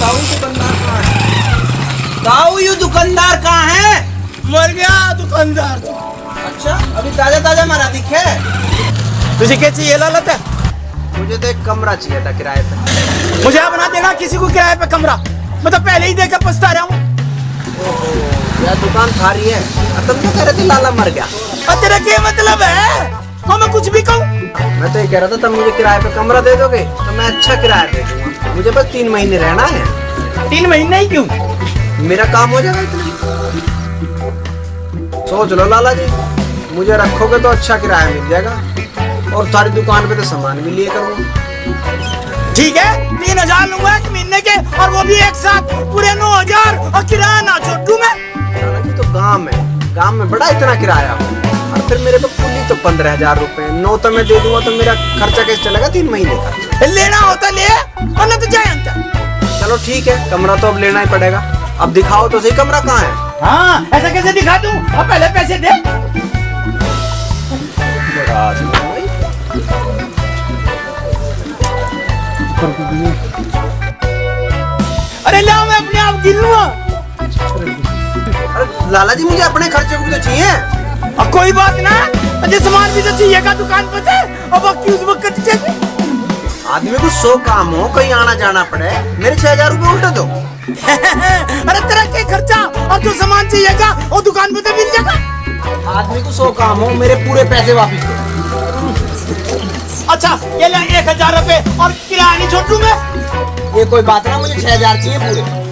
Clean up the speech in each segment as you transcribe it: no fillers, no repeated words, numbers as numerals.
बताओ दुकानदार कहाँ है? बताओ ये दुकानदार कहाँ है? मर गया दुकानदार। अच्छा अभी ताजा ताजा मारा दिखे। तुझे क्या चाहिए लालत है? मुझे तो एक कमरा चाहिए था किराए पे। मुझे अब ना देना किसी को किराए पे कमरा, मैं तो पहले ही देकर पछता रहा हूँ। यार दुकान खाली है। तुम क्या कह रहे थे लाला मर गया? और तेरा क्या मतलब है? हाँ मैं कुछ भी कहूँ। मैं तो ये कह रहा था तुम मुझे किराए पे कमरा दे दोगे तो मैं अच्छा किराया दे दूंगा। मुझे बस 3 महीने रहना है। 3 महीने ही क्यों? मेरा काम हो जाएगा इतना। सोच लो लाला जी, मुझे रखोगे तो अच्छा किराया मिल जाएगा और सारी दुकान पे तो सामान भी लिए करूँगा। ठीक है 3000 लूंगा 1 महीने के, और वो भी एक साथ पूरे 9000, और किराया ना छोड़ू मैं। लाला जी तो गांव में बड़ा इतना किराया और फिर मेरे पे कुल तो 15,000 रुपए। 9 तो मैं दे दूंगा तो मेरा खर्चा कैसे चलेगा 3 महीने का? लेना होता ले, वरना तो जाए अंतर। चलो ठीक है, कमरा तो अब लेना ही पड़ेगा। अब दिखाओ तो सही कमरा कहाँ है। हाँ ऐसा कैसे दिखा दूं? अब पहले पैसे दे। अरे लाओ मैं अपने आप गिन लूंगा। अरे लाला जी मुझे अपने खर्चे को तो चाहिए। अब कोई बात ना, अजय सामान भी तो चाहिएगा दुकान पर से, अब बाकी उस वक्त चाहिए। आदमी को 100 काम हो, कहीं आना जाना पड़े, मेरे 6,000 रुपए उल्टा दो। अरे तेरा क्या खर्चा, और जो सामान चाहिएगा वो दुकान पे तो मिल जाएगा। आदमी को 100 काम हो, मेरे पूरे पैसे वापिस दो। अच्छा ये ले 1000 रुपए, और किराया नहीं छोड़ दूं मैं। ये कोई बात ना, मुझे 6,000 चाहिए पूरे।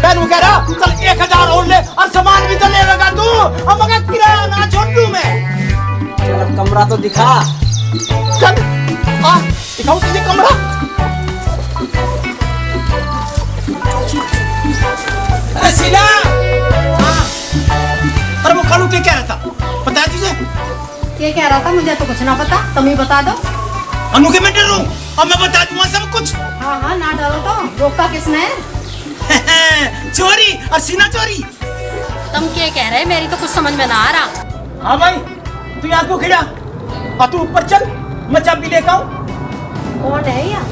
मैं कह रहा चल 1000 और ले, और सामान भी तो ले लगा तू, अब मगर किराया ना छोड़ दूं मैं। चल कमरा तो दिखा। चल आ दिखाऊं तुझे कमरा। अरे शीला, अरे वो खालू क्या कह रहा था पता है तुझे? क्या कह रहा था? मुझे तो कुछ ना पता, तुम ही बता दो। अनु के मैं डर रहा हूँ, अब मैं बता दूंगा सब कुछ। हाँ हाँ ना डरो, तो रोका किसने? चोरी और सीना चोरी। तुम क्या कह रहे? मेरी तो कुछ समझ में ना आ रहा। हाँ भाई तू यहाँ क्यों खड़ा? और तू ऊपर चल, मैं चाबी लेकर आऊँ। कौन है यार?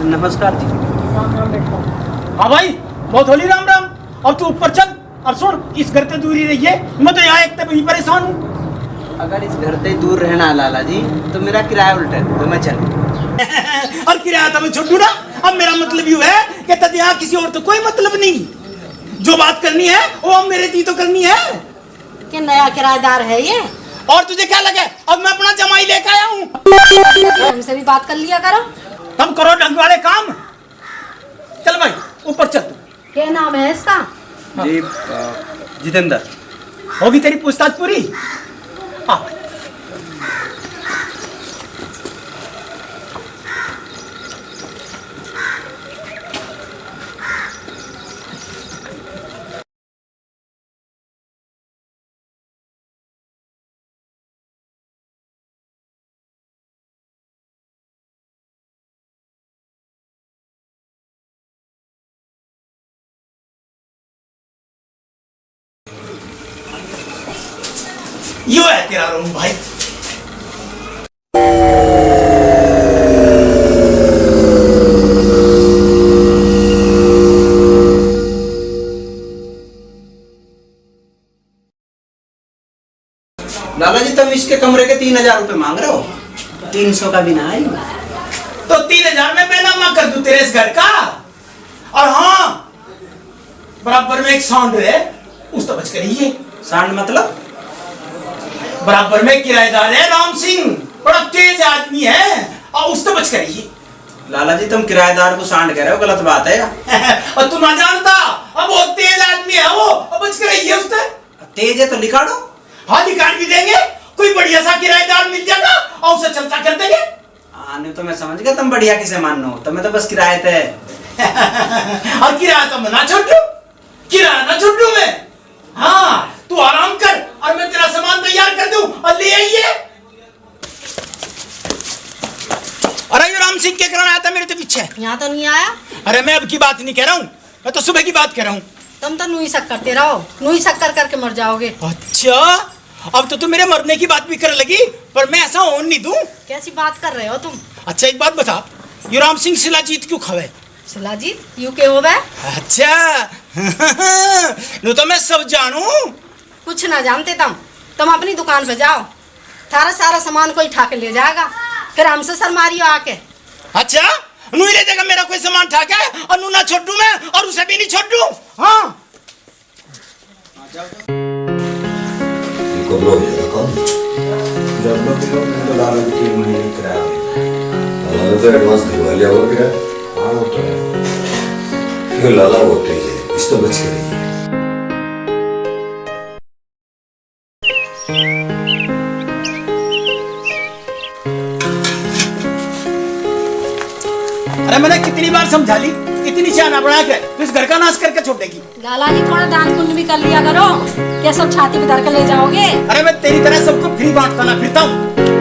नमस्कार जी। राम राम बेटा। हाँ भाई बहुत होली राम राम। अब तू ऊपर चल, और सुन इस घर से दूरी रहिए, मैं तो यहाँ एक तक ही परेशान हूँ। अगर इस घर से दूर रहना है लाला जी तो मेरा किराया उल्टा है, तो मैं चलूँ। और किराया तो मैं छोड़ू ना। अब मेरा मतलब यूँ है कि तब यहाँ किसी और तो कोई मतलब नहीं। जो बात करनी है वो अब मेरे जी तो करनी है। कि नया किराएदार है ये? और तुझे क्या लगे अब मैं अपना जमाई लेकर आया हूँ? हमसे भी बात कर लिया करो। तुम करो ढंग वाले काम। चल भाई ऊपर चल तू। क्या नाम है इसका? जी जितेंद्र। होगी तेरी पूछताछ पूरी? हाँ। यो है तेरा रूम भाई। लाला जी तुम इसके कमरे के 3,000 रुपए मांग रहे हो? 300 का भी ना है। तो 3000 में मैं नामा कर दूं तेरे इस घर का। और हाँ बराबर में एक सांड है, उस तो बच करिए। सांड मतलब? बराबर में किराएदार है राम सिंह, बड़ा तेज आदमी है, और उस तो बच करिए। लाला जी तुम किराएदार को सांड कह रहे हो, गलत बात है। और तू ना जानता, अब बहुत तेज आदमी है वो, अब बच करिए उससे। तेज है तो लिखा दो। हाँ निकाल भी देंगे, कोई बढ़िया सा किराएदार मिल जाएगा और उसे चलता कर देंगे। नहीं तो मैं समझ गया तुम बढ़िया किसे मानो, तुम्हें तो बस किराए थे। और किराया तो मैं ना छोड़ दूं, किराया ना छोड़ दूं मैं। हाँ तू आराम कर और मैं तेरा सामान तैयार कर दूं और ले आइए। अरे ये राम सिंह क्या करना आया था मेरे तो पीछे? यहाँ तो नहीं आया। अरे मैं अब की बात नहीं कह रहा हूँ, मैं तो सुबह की बात कह रहा हूँ। तुम तो नुई शक करते रहो, नुई शक कर करके मर जाओगे। अच्छा अब तो तुम मेरे मरने की बात भी करने लगी, पर मैं ऐसा होने नहीं दूं। कैसी बात कर रहे हो तुम? अच्छा एक बात बता, ये राम सिंह शिलाजीत क्यों खावे? शिलाजीत यू के हो बे? अच्छा नु तो मैं सब जानू। कुछ ना जानते तुम अपनी दुकान पे जाओ, थारा सारा सामान कोई ठा के ले जाएगा, फिर हमसे शर्मारियो आके। अच्छा नु ले जाएगा मेरा कोई सामान ठा के, और नु ना छोड़ दूं मैं, और उसे भी नहीं छोड़ दूं। हाँ कब लोग कौन जब लोग तो लाला की 3 महीने किराया लाला तो एडवांस दिलवा लिया होगा क्या? हाँ वो तो है। क्यों लाला वो तेज है, इस तो बच के रही है। अरे मैंने कितनी बार समझा ली, इतनी शाना बना के इस घर का नाश करके छोड़ देगी। लाला जी थोड़ा दान पुण्य भी कर लिया करो, क्या सब छाती पे धर के ले जाओगे? अरे मैं तेरी तरह सबको फ्री बांटता ना फिरता हूँ।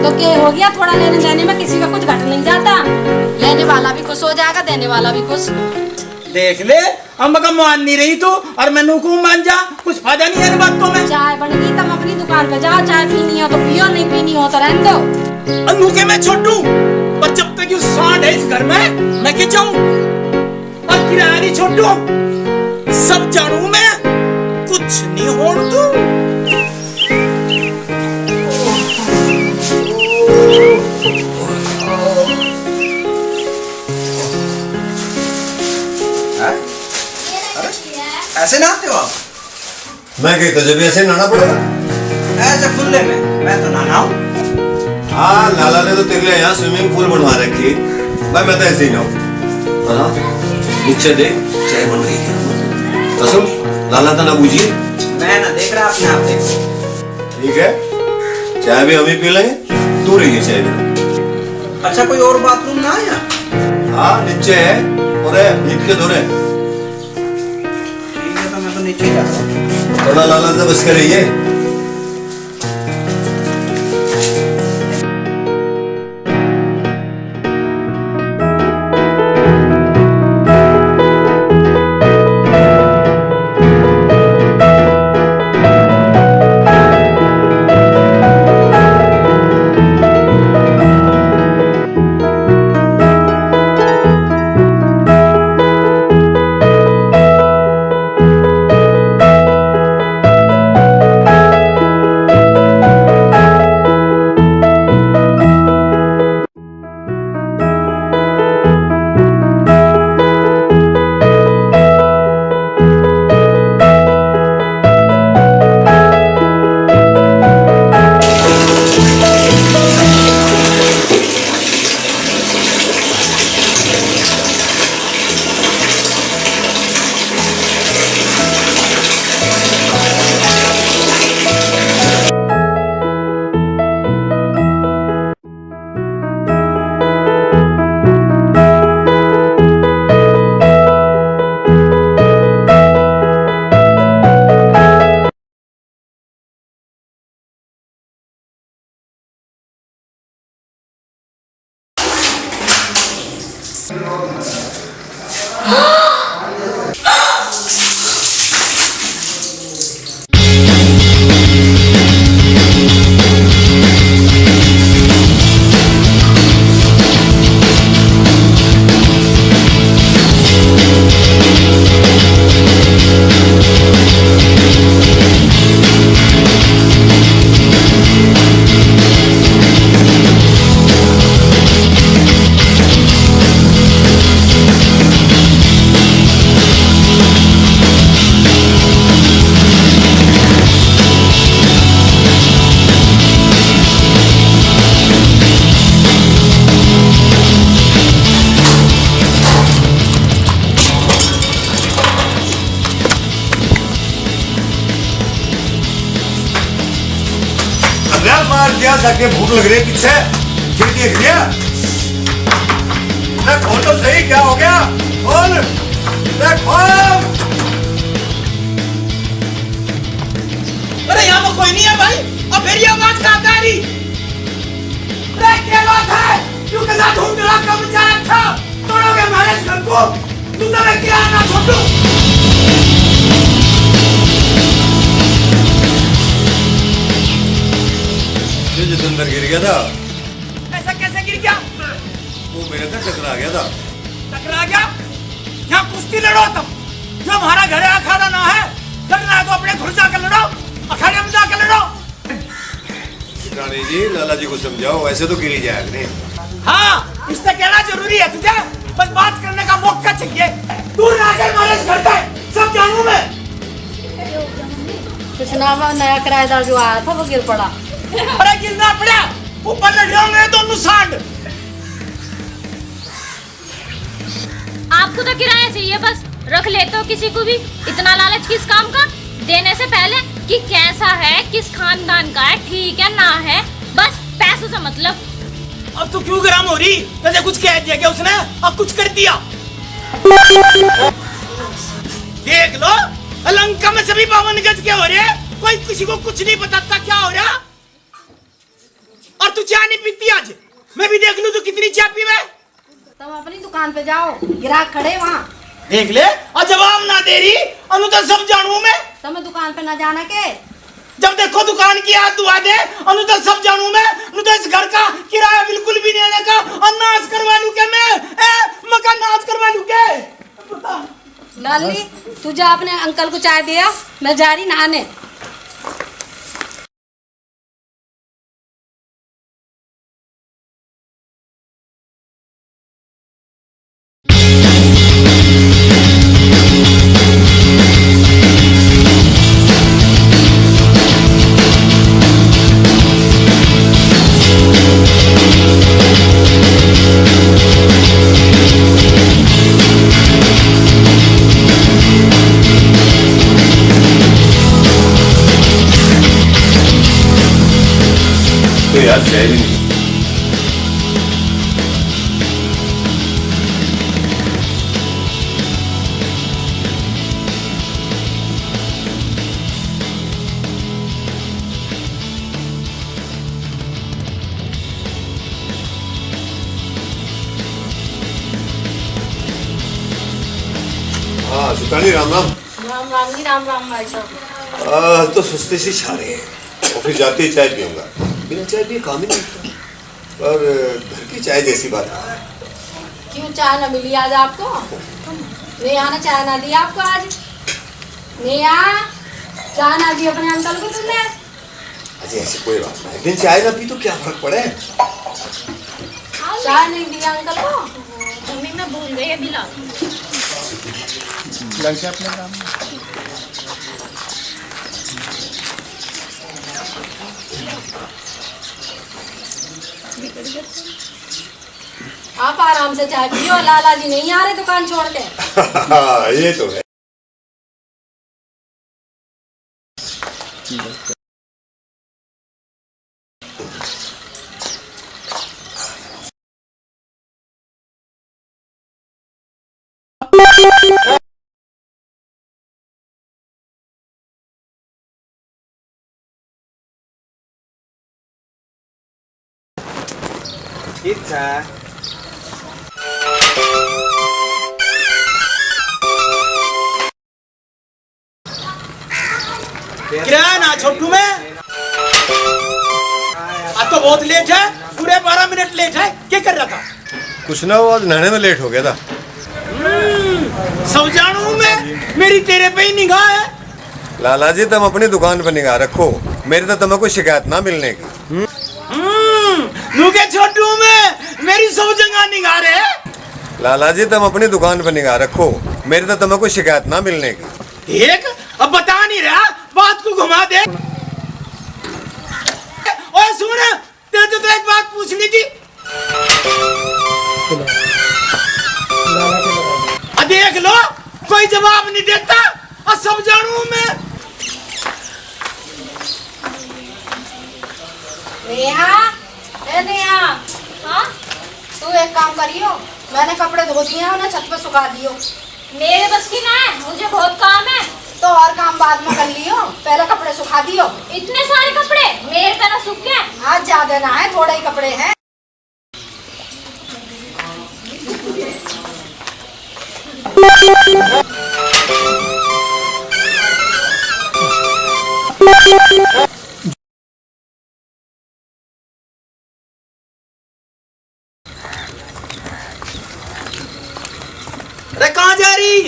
तो क्या हो गया, थोड़ा लेने देने में किसी का कुछ घट नहीं जाता, लेने वाला भी खुश हो जाएगा, देने वाला भी खुश। देख ले अम्मा का मान नहीं रही तू, और मैं नूकू मान जा, कुछ फायदा नहीं है इन बातों में। चाय बन गई, तुम अपनी दुकान पे जाओ, चाय पीनी हो तो पियो, नहीं पीनी हो तो रहने दो। नूके मैं छोड़ दूं, पर जब तक ये सांड है इस घर में मैं क्या जाऊं, और किराया नहीं छोड़ दूं, सब जानू मैं, कुछ नहीं होड़ दूं। ऐसे नहाते हो आप? मैं कहता जब ऐसे नहाना पड़ेगा। ऐसे खुले में मैं तो नहाना हूँ। हाँ लाला ने तो तेरे लिए यहाँ स्विमिंग पूल बनवा रखी, मैं तो ऐसे ही नहाऊं। हाँ नीचे देख चाय बन रही है, तो सुन लाला तो ना बूझिए। मैं ना देख रहा, अपने आप देखो। ठीक है चाय भी हम ही पी लेंगे, तू रहिए चाय भी। अच्छा कोई और बाथरूम ना है यहाँ? हाँ नीचे है, और ईद के दौरे ठीक है तो मैं तो नीचे ही जाता हूँ। थोड़ा लाला से बस करिए। मार दिया जाके, भूख लग रही है पीछे, फिर देख लिया मैं खोल तो सही, क्या हो गया? खोल खोल। अरे यहाँ पर कोई नहीं है भाई, और फिर ये आवाज कहाँ आ रही? अरे क्या बात है, क्यों के साथ घूम रहा का बचा रखा, तोड़ोगे हमारे इस घर को, तू तो मैं किराया ना छोड़ दूं। अंदर गिर गया था। ऐसा कैसे गिर गया? वो मेरे से टकरा गया था। टकरा गया? यहाँ कुश्ती लड़ो तुम। जो हमारा घर है अखाड़ा ना है, लड़ना है तो अपने घर जाकर लड़ो, अखाड़े में जाकर लड़ो। रानी जी, लाला जी को समझाओ, ऐसे तो गिरी जाएगा नहीं। हाँ, इससे कहना जरूरी है तुझे, बस बात करने का मौका चाहिए। तू आकर मैनेज करता है, सब जानू मैं। कुछ नाम नया किराएदार जो आया था वो गिर पड़ा। अरे गिरना पड़ा, ऊपर लड़ रहे तो नुकसान। आपको तो किराया चाहिए, बस रख लेते हो किसी को भी। इतना लालच किस काम का? देने से पहले कि कैसा है, किस खानदान का है, ठीक है ना है, बस पैसों से मतलब। अब तू क्यों गरम हो रही? जैसे कुछ कह दिया क्या उसने, अब कुछ कर दिया। देख लो, लंका में सभी 52 गज के हो रहे, कोई किसी को कुछ नहीं बताता क्या हो रहा। और तू चाय नहीं पीती आज? मैं भी देख लूं तू कितनी चाय पीवे। तुम अपनी दुकान पे जाओ, ग्राहक खड़े वहाँ। देख ले, और जवाब ना दे रही, अनु तो सब जानू मैं। तुम्हें दुकान पे ना जाना के? जब देखो दुकान की हाथ दुआ दे, अनु तो सब जानू मैं। अनु तो इस घर का किराया बिल्कुल भी नहीं देने का, और नाश करवा लूं के मैं, मकान नाश करवा लूं के। बता लाली, तू जा अपने अंकल को चाय दिया, मैं जा रही नहाने। तो यार चाय भी नहीं। हाँ सुतानी, राम राम। राम राम जी, राम राम भाई साहब। आज तो सुस्ती सी छा रही है। ऑफिस जाते ही चाय पीऊंगा, बिना चाय पिए काम ही नहीं होता। और घर की चाय जैसी बात है। क्यों चाय ना मिली आज आपको? नेहा ने चाय ना दी आपको आज? नेहा, चाय ना दी अपने अंकल को तुमने? अजी ऐसी कोई बात नहीं, एक दिन चाय ना पी तो क्या फर्क पड़े। चाय नहीं दिया अंकल को? मम्मी मैं भूल गई अभी ला। लग अपने काम में। आप आराम से चाय पियो, लाला जी नहीं आ रहे दुकान छोड़ के। ये तो है। ठीक है। किराया ना छोटू में। अब तो बहुत लेट है, पूरे 12 मिनट लेट है। क्या कर रहा था? कुछ ना, वो आज नहाने में लेट हो गया था। सब जानू मैं, मेरी तेरे पे ही निगाह है। लाला जी, तुम अपनी दुकान पर निगाह रखो, मेरी तो तुम्हें कोई शिकायत ना मिलने की। के छोटू में, मेरी सब जगह निगाह रहे। लाला जी, तुम अपनी दुकान पर निगाह रखो, मेरी तो तुम्हें कोई शिकायत ना मिलने की। एक अब बता नहीं रहा, बात को घुमा दे। और सुन, तेरे तो एक बात पूछनी थी। देख लो, कोई जवाब नहीं देता, और सब जानू मैं। नेहा, ए नेहा, हाँ तू एक काम करियो, मैंने कपड़े धो दिए हैं, उन्हें छत पे सुखा दियो। मेरे बस की ना है, मुझे बहुत काम है। तो और काम बाद में कर लियो, पहले कपड़े सुखा दियो। इतने सारे कपड़े मेरे तरह सूख गए। आज ज्यादा ना है, थोड़े ही कपड़े हैं। अरे कहाँ जा रही?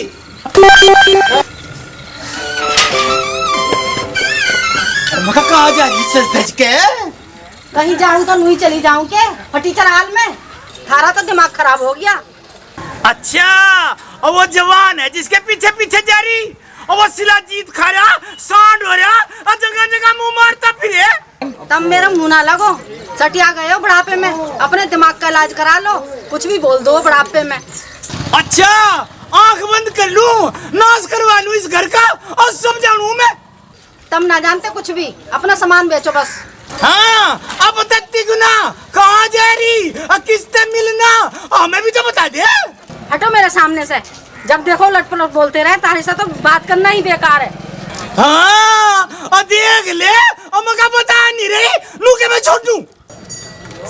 अरे मका कहाँ जा रही सच धज के? कहीं जाऊं तो नहीं चली जाऊं के फटीचर हाल में। थारा तो दिमाग खराब हो गया। अच्छा, और वो जवान है जिसके पीछे पीछे जा रही, और वो शिलाजीत खा रहा, सांड हो रहा, और जगह जगह मुंह मारता फिरे। तब मेरा मुंह ना लगो, सटिया गए हो बुढ़ापे में, अपने दिमाग का इलाज करा लो। कुछ भी बोल दो बुढ़ापे में। अच्छा, आंख बंद कर लूं, नाश करवा लूं इस घर का और समझाऊं मैं? तब ना जानते कुछ भी, अपना सामान बेचो बस। हाँ, अब तत्ती गुना कहाँ जा रही, किससे मिलना, हमें भी तो बता दे। हटो मेरे सामने से, जब देखो लटपट बोलते रहे, तारे से तो बात करना ही बेकार है। हाँ, और देख ले, और मका बता नहीं रही, लू के मैं छोड़ दूं।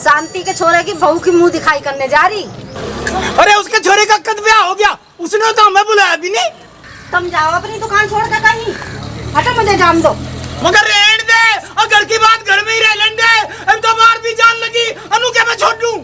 शांति के छोरे की बहू की मुंह दिखाई करने जा रही। अरे उसके छोरे का कद ब्याह हो गया, उसने तो हमें बुलाया भी नहीं। तुम जाओ अपनी दुकान छोड़ कर कहीं, हटो मुझे जान दो। मगर रहने दे, और घर की बात घर में ही रह लेने दे। अब तो बाहर भी जान लगी, अनु के मैं छोड़ दूं।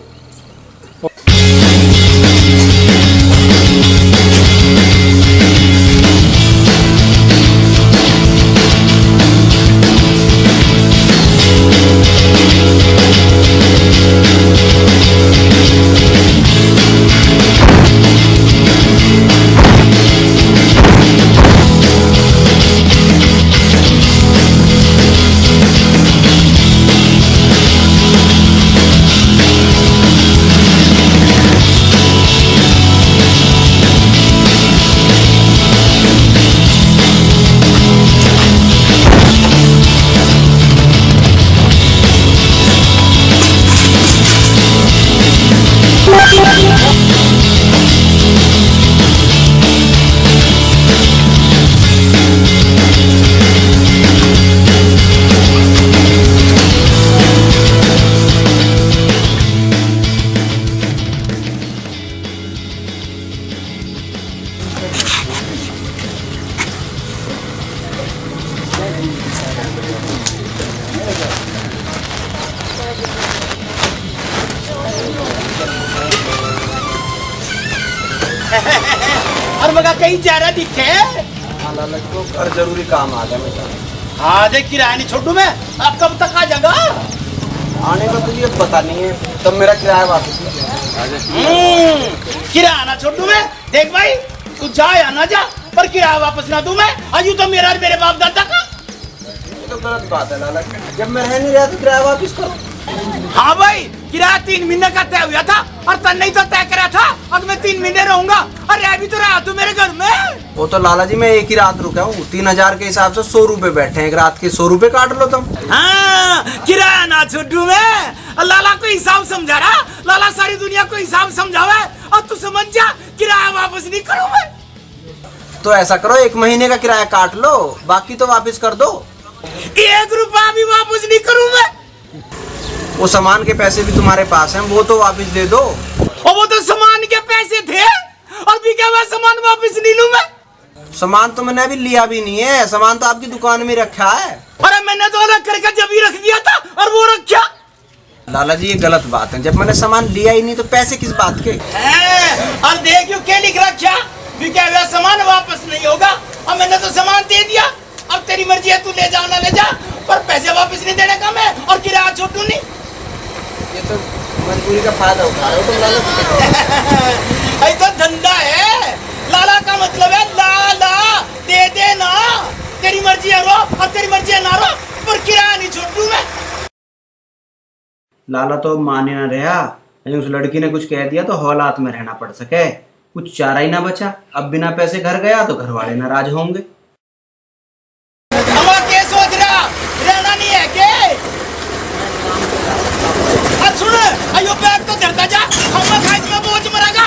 और मगा कहीं जा रहा दिखे? और जरूरी काम आ गया मेरा। हाँ देख, किराया नहीं छोटू मैं, अब कब तक आ जाएगा? आने का तुझे पता नहीं है, तब मेरा किराया वापस नहीं। किराया ना छोटू मैं, देख भाई, तू जा या ना जा, पर किराया वापस ना दूं मैं। अजू तो मेरा और मेरे बाप दादा का। ये तो गलत बात है लाला, जब मैं रह नहीं रहा तो किराया वापस करो। हाँ भाई, किराया 3 महीने का तय हुआ था, और तन नहीं तो तय करा था, और मैं 3 महीने रहूंगा, और रह भी तो रहा तू मेरे घर में। वो तो लाला जी मैं एक ही रात रुका हूँ, 3000 के हिसाब से 100 रुपए बैठे हैं, एक रात के 100 रुपए काट लो तुम। हाँ, किराया ना छोटू मैं, लाला को हिसाब समझा रहा, लाला सारी दुनिया को हिसाब समझावे, और तू समझ जा, किराया वापस नहीं करूँ मैं। तो ऐसा करो, 1 महीने का किराया काट लो, बाकी तो वापस कर दो। 1 रुपया भी वापस नहीं करूँ मैं। वो सामान के पैसे भी तुम्हारे पास हैं, वो तो वापस दे दो। और वो तो सामान के पैसे थे, और भी क्या हुआ, सामान वापस नहीं लूं मैं। सामान तो मैंने अभी लिया भी नहीं है, सामान तो आपकी दुकान में रखा है। अरे मैंने तो अलग करके जब ही रख दिया था, और वो रखा। लाला जी ये गलत बात है, जब मैंने सामान लिया ही नहीं तो पैसे किस बात के? और देख यू क्या लिख रखा, भी क्या हुआ, सामान वापस नहीं होगा, और मैंने तो सामान दे दिया। अब तेरी मर्जी है, तू ले जा ना ले जा, पर पैसे वापस नहीं देने का मैं, और किराया छोटू नहीं। ये तो मजबूरी का फायदा उठा रहे हो तुम लाला। ये तो धंधा है, लाला का मतलब है लाला दे दे ना, तेरी मर्जी है रो, और तेरी मर्जी है ना रो, पर किराया नहीं छोटू मैं। लाला तो माने ना रहा, उस लड़की ने कुछ कह दिया तो हौलात में रहना पड़ सके, कुछ चारा ही ना बचा। अब बिना पैसे घर गया तो घर वाले नाराज होंगे। क्या सोच रहा, रहना नहीं है के? सुन, अयो बैग तो धरता जा, हम खाइस में बोझ मरेगा।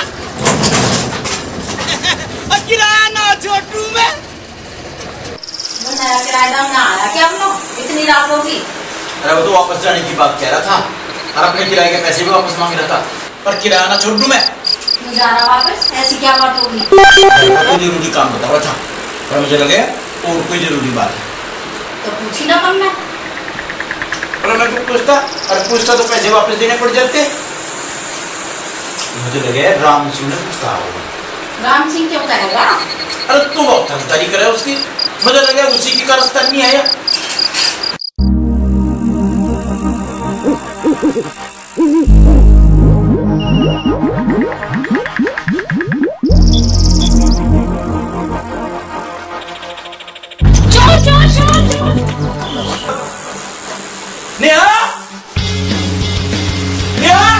किराया ना छोटू मैं। नया किराएदार ना आया क्या हम लोग, इतनी रात होगी? अरे वो तो वापस जाने की बात कह रहा था, और अपने किराए के पैसे भी वापस मांग रहा था, पर किराया ना छोड़ दूं मैं। तू जा रहा वापस, ऐसी क्या बात होगी? कोई जरूरी काम बता रहा था, पर मुझे लगे और कोई जरूरी बात है, तो पूछी ना तुमने। पर मैं क्यों पूछता, अरे पूछता तो पैसे वापस देने पड़ जाते। मुझे लगे राम जी ने पूछता होगा। राम सिंह क्यों कहेगा? अरे तू बहुत धमकारी करे उसकी, मुझे लगा उसी की कारस्तानी है। चोर चोर चोर चोर। नेहा, नेहा,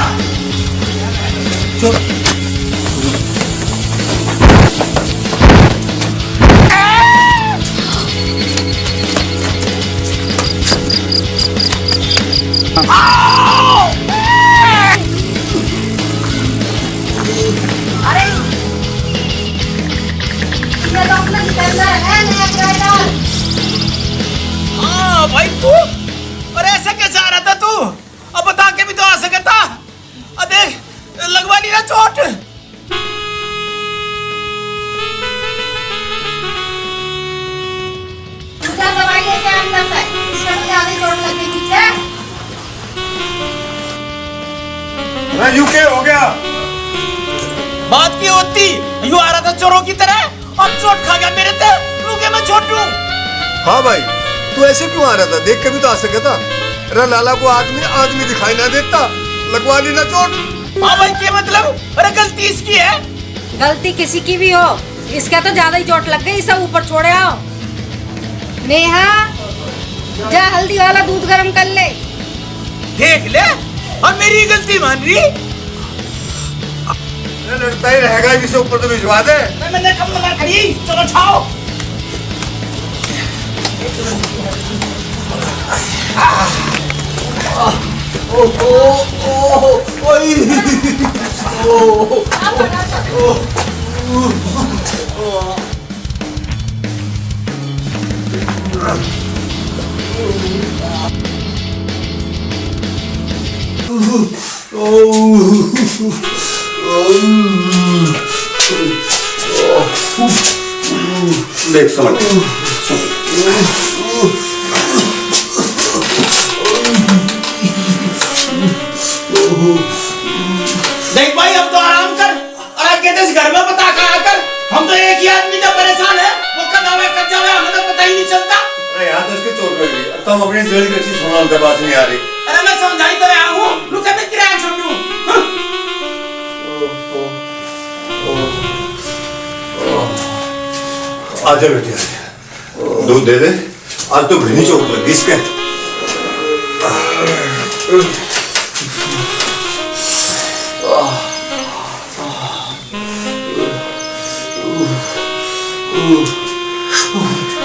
अरे ये लोग ना निकलना है नया ड्राइवर। हाँ भाई तू, और ऐसे कैसे आ रहा था तू? अब बता के भी तो आ सके था। अब देख लगवा ली ना चोट। मुझे दवाई लेके अंदर से, इसमें तो ज्यादा ही चोट लग गई ठीक है? मैं यूके हो गया। बात की होती यूं आ रहा था चोरों की तरह और चोट खा गया मेरे ते। रुके मैं छोटू। हाँ भाई, तू ऐसे क्यों आ रहा था? देख के भी तो आ सके था। अरे लाला को आदमी दिखाई ना देता, लगवा ली ना चोट। हाँ भाई क्या मतलब? अरे गलती इसकी है। गलती किसी की भी हो, इसका तो ज्यादा ही चोट लग गई, सब ऊपर छोड़े आओ। नेहा, जा हल्दी वाला दूध गर्म कर ले। देख ले, और मेरी गलती मान रही। लड़ता ही रहेगा, इसे ऊपर तो भिजवा दे। मैंने कब लगा खड़ी, चलो छाओ। देख समझ देख भाई अब तो आराम कर, और आगे इस घर में बता कर आकर। हम तो एक ही आदमी जो परेशान है, वो कद जावे हमें तो पता ही नहीं चलता। अरे यहाँ तो इसकी चोट लग गई, अब तो हम अपनी जड़ी कच्ची सुनाने का बात नहीं आ रही। अरे मैं समझाई तो रहा हूँ, रुके मैं किराया छोड़ दूँ। आजा बेटी आजा, दूध दे दे। आज तो घनी चोट लगी इसके।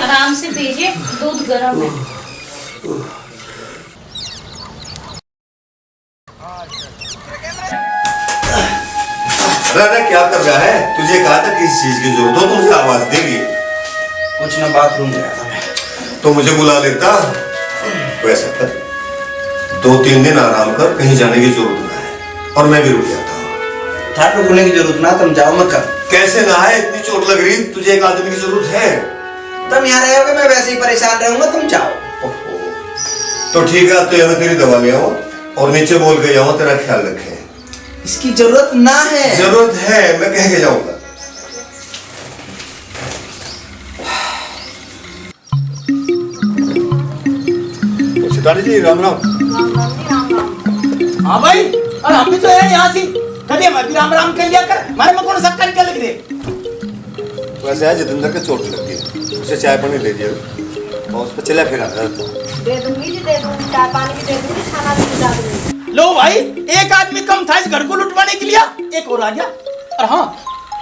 आराम से पीजिए, दूध गर्म है। राधा क्या कर रहा है? तुझे कहा था किसी चीज की जरूरत हो तो मुझे आवाज देगी। कुछ ना, बाथरूम गया था मैं। तो मुझे बुला लेता। वैसा कर, 2-3 दिन आराम कर, कहीं जाने की जरूरत ना है, और मैं भी रुक जाता हूँ। था रुकने की जरूरत ना, तुम जाओ मत कर। कैसे ना है? इतनी चोट लग रही, तुझे एक आदमी की जरूरत है। तुम यहाँ रहोगे, मैं वैसे ही परेशान रहूंगा, तुम जाओ। तो ठीक है, तो यहाँ तेरी दवा ले आओ और नीचे बोल के जाओ तेरा ख्याल रखे। इसकी जरूरत ना है। जरूरत है, मैं कह के जाऊंगा। सितारी जी राम राम। हाँ भाई, और हम भी तो है यहाँ से। कभी हमारे राम राम कर लिया कर, हमारे में कौन सा निकल लग रहे। वैसे है जितेंद्र के चोट लग गई, उसे चाय पानी ले दिया और उस पर चला फिर आ रहा था। दे दूंगी जी, दे दूंगी, चाय पानी भी दे दूंगी, खाना भी खिला दूंगी। लो भाई, एक आदमी कम था इस घर को लुटवाने के लिए, एक और आ गया। और हाँ,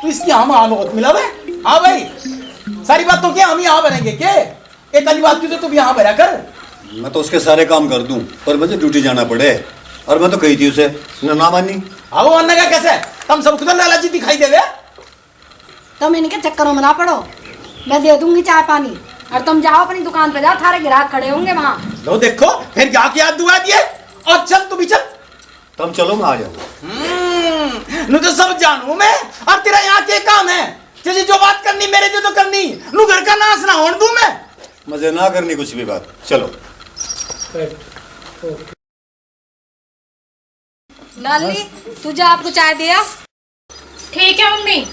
तो इसकी हम बहुत मिला है। हाँ भाई, सारी बात तो क्या हम यहाँ भरेंगे के? एक आधी बात की तो तुम यहाँ भरा कर। मैं तो उसके सारे काम कर दूं, पर मुझे ड्यूटी जाना पड़े। और मैं तो कही थी उसे, उसने ना मानी। अब वो मानने का कैसे? तुम सब खुद लालची दिखाई देवे। तुम इनके चक्करों में ना पड़ो, मैं दे दूंगी चाय पानी, और तुम जाओ अपनी दुकान पे, जाओ, थारे ग्राहक खड़े होंगे वहाँ। लो देखो, फिर क्या याद दुआ दिए। और चल तू भी चल। तुम चलो, मैं आ जाऊंगा। नु तो सब जानू मैं, अब तेरा यहाँ के काम है। तुझे जो बात करनी मेरे जो तो करनी, नु घर का नाश ना होने दूं मैं। मजे ना करनी कुछ भी बात, चलो। लाली, तुझे आपको चाय दिया? ठीक है मम्मी।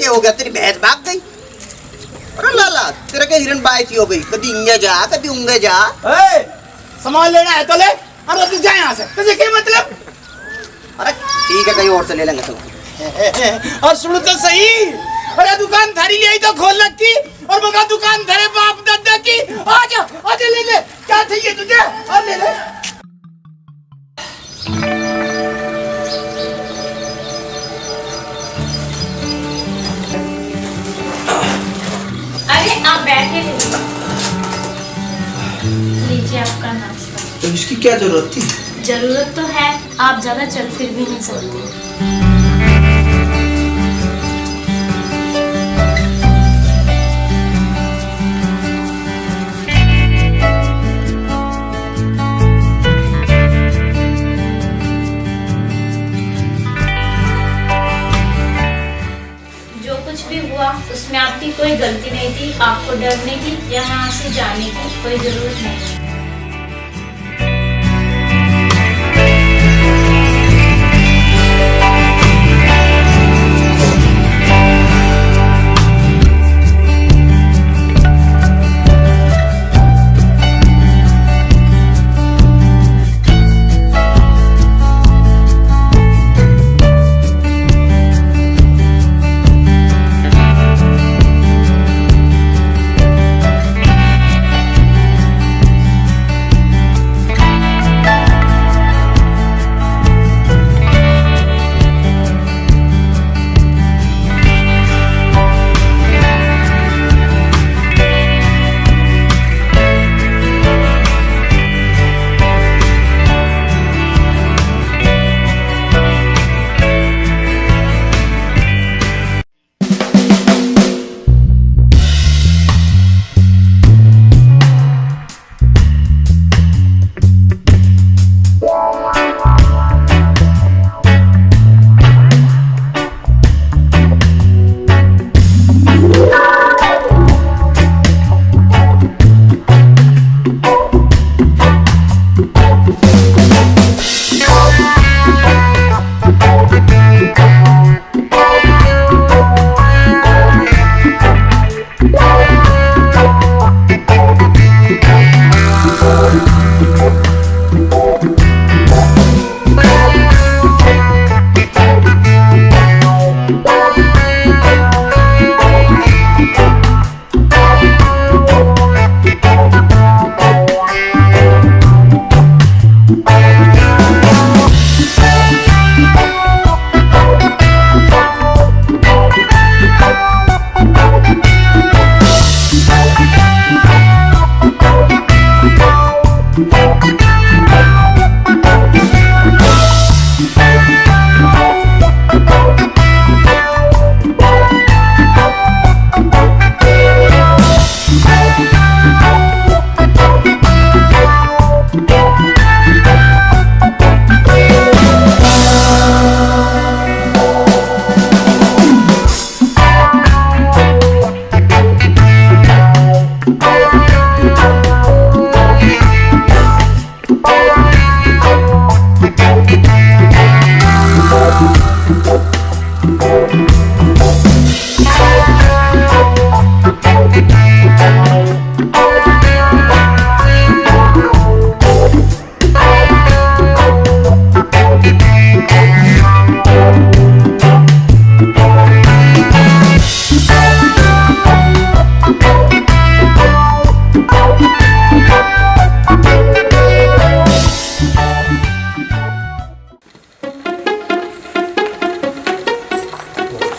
क्या हो गया, तेरी भैंस भाग गई? अरे लाला तेरा क्या हिरन बायसी हो गई, कभी इंगे जा कभी उंगे जा। सामान लेना है तो ले, और तू जा यहाँ से, तुझे क्या मतलब? अरे ठीक है कहीं और से ले लेंगे तो। और सुनो तो सही, अरे दुकान धरी यही तो खोल रखी और मगा दुकान धरे बाप दादा की। आजा आजा ले ले, क्या चाहिए तुझे और ले ले। अरे आप बैठे लीजिए आपका नाश्ता। तो इसकी क्या जरूरत थी? जरूरत तो है, आप ज्यादा चल फिर भी नहीं सकते। उसमें आपकी कोई गलती नहीं थी, आपको डरने की या यहाँ से जाने की कोई जरूरत नहीं।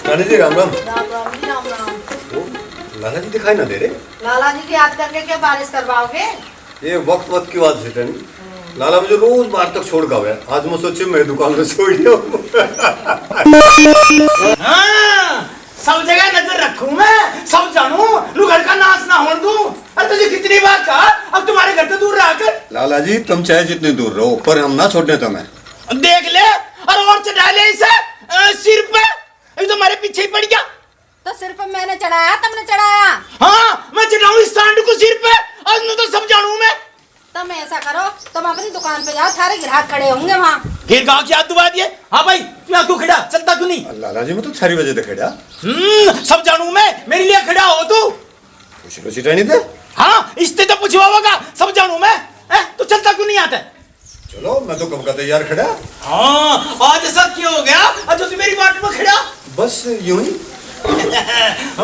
रानी जी राम राम। राम राम जी, राम राम। लाला जी दिखाई ना दे रहे। लाला जी की याद करके क्या बारिश करवाओगे? ये वक्त वक्त की बात है। लाला मुझे रोज बाहर तक छोड़ गया, आज मैं सोचे मैं दुकान में छोड़ दिया। सब जगह नजर रखूं मैं, सब जानूं, लू घर का नाश ना होने दूं। अरे तुझे कितनी बार कहा, अब तुम्हारे घर से दूर रहा कर। लाला जी तुम चाहे जितने दूर रहो, पर हम ना छोड़ने तुम्हें। देख ले और चढ़ा ले इसे सिर पे, अभी तो हमारे पीछे ही पड़ गया। तो सिर पे मैंने चढ़ाया, तुमने चढ़ाया? हाँ मैं चढ़ाऊं इस सांड को सिर पे, आज तो सब जानूं मैं। तुम ऐसा करो, तुम अपनी दुकान पे जाओ, सारे ग्राहक खड़े होंगे वहाँ। फिर गाँव की याद दुआ दिए। हाँ भाई तू यहाँ क्यों खड़ा, चलता क्यों नहीं? लाला जी मैं तो 6 बजे तक खड़ा। सब जानू मैं, मेरे लिए खड़ा हो तू। पूछ लो सीटा नहीं दे। हाँ इससे तो पूछवा होगा, सब जानू मैं। तू चलता क्यों नहीं आता? चलो मैं तो कब का तैयार खड़ा। हाँ आज ऐसा क्यों हो गया, आज तू मेरी बात में खड़ा? बस यूं ही।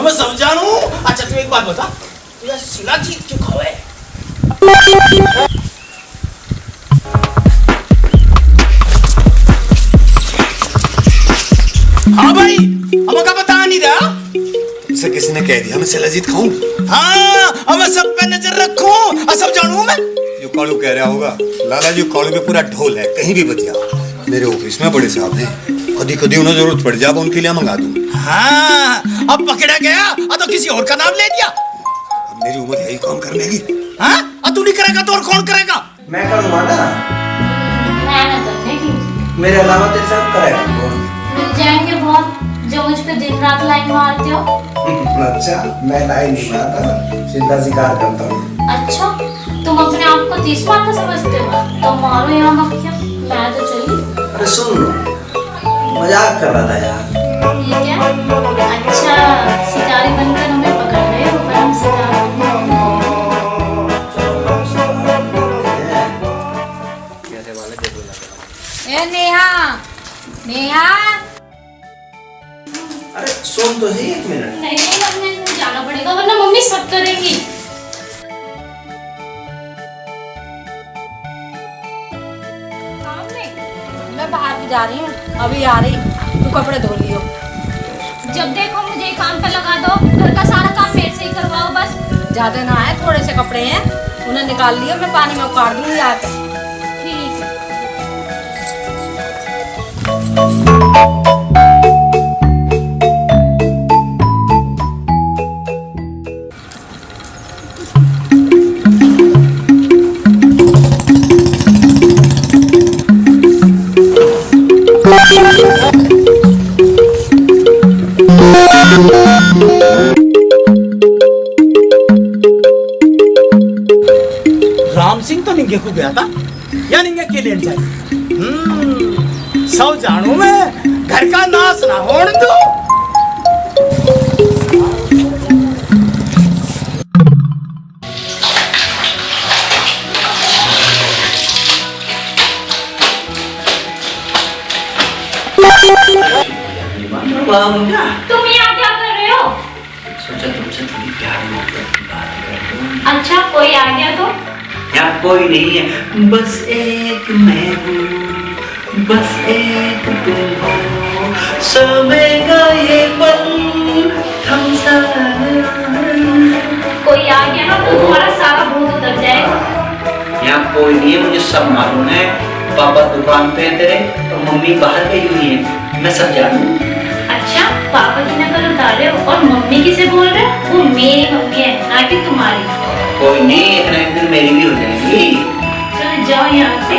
मैं सब जानू। अच्छा तू एक बात बता, तू यह सिला जीत क्यों खावे? हाँ भाई हमें का बता नहीं रहा। उसे किसने कह दिया मैं शिलाजीत खाऊं? हाँ हमें सब पे नजर रखूं, सब जानू मैं। जो कालू कह रहा होगा, लाला जी कालू पे पूरा ढोल है, कहीं भी बच जा। मेरे ऑफिस में बड़े साहब हैं, कभी कभी उन्हें जरूरत पड़ जाए उनके लिए मंगा दूं। हाँ अब पकड़ा गया, अब तो किसी और का नाम ले दिया। अब मेरी उम्र यही काम करने की। हाँ अब तू नहीं करेगा तो और कौन करेगा? मैं करूँगा ना, मैं ना करने की। मेरे अलावा तेरे साथ करेगा कौन? मिल जाएंगे बहुत, जो मुझ पे दिन रात लाइन मारते हो। अच्छा मैं लाइन नहीं मारता, सीधा शिकार करता हूँ। अच्छा तुम अपने आप को 30 पार का समझते हो, तो मारो यहाँ मक्खियाँ, मैं तो चली। अरे सुन लो, मजाक कर रहा था यार। ये क्या? अच्छा शिकारी बनकर हमें पकड़ रहे हो, पर हम शिकार ए नेहा, नेहा। अरे सुन तो सही 1 मिनट। नहीं नहीं मुझे जाना पड़ेगा वरना मम्मी सब करेंगी। मैं बाहर भी जा रही हूँ, अभी आ रही, तू कपड़े धो लियो। जब देखो मुझे काम पे लगा दो, घर का सारा काम मेरे से ही करवाओ बस। ज्यादा ना है, थोड़े से कपड़े हैं, उन्हें निकाल लियो, मैं पानी में उतार दूंगी आकर। ठीक है। राम सिंह तो निंगे को गया था या निंगे के लेन जाए? सब जानू मैं, घर का नाश ना होने दो। तुम यहाँ क्या कर रहे हो? सोचा तुमसे थोड़ी प्यार मोहब्बत की बात कर लूं। अच्छा कोई आ गया तो? यहाँ कोई नहीं है, बस एक मैं हूँ, बस एक तुम हो, सोएगा ये पल थम सा। कोई आ गया ना तो तुम्हारा सारा भूत उतर जाएगा। यहाँ कोई नहीं है, मुझे सब मालूम है। पापा दुकान पे है तेरे, तो मम्मी बाहर गई हुई है, मैं सब जानू। अच्छा पापा की नकल उतार रहे हो और मम्मी किसे बोल रहे हो? वो मेरी मम्मी है ना कि तुम्हारी। कोई नहीं, एक दिन मेरी भी हो जाएगी। चलो जाओ यहाँ से।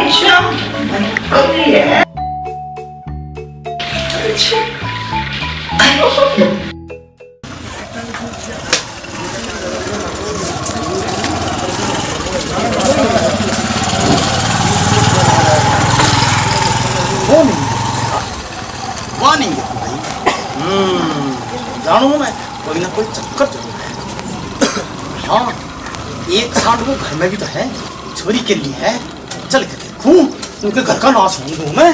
वहाँ नहीं है भाई। जानू मैं, कोई ना कोई चक्कर जरूर है। हाँ एक सांड वो घर में भी तो है, छोरी के लिए है। चल के देखूं, उनके घर का नाश होने दूं मैं।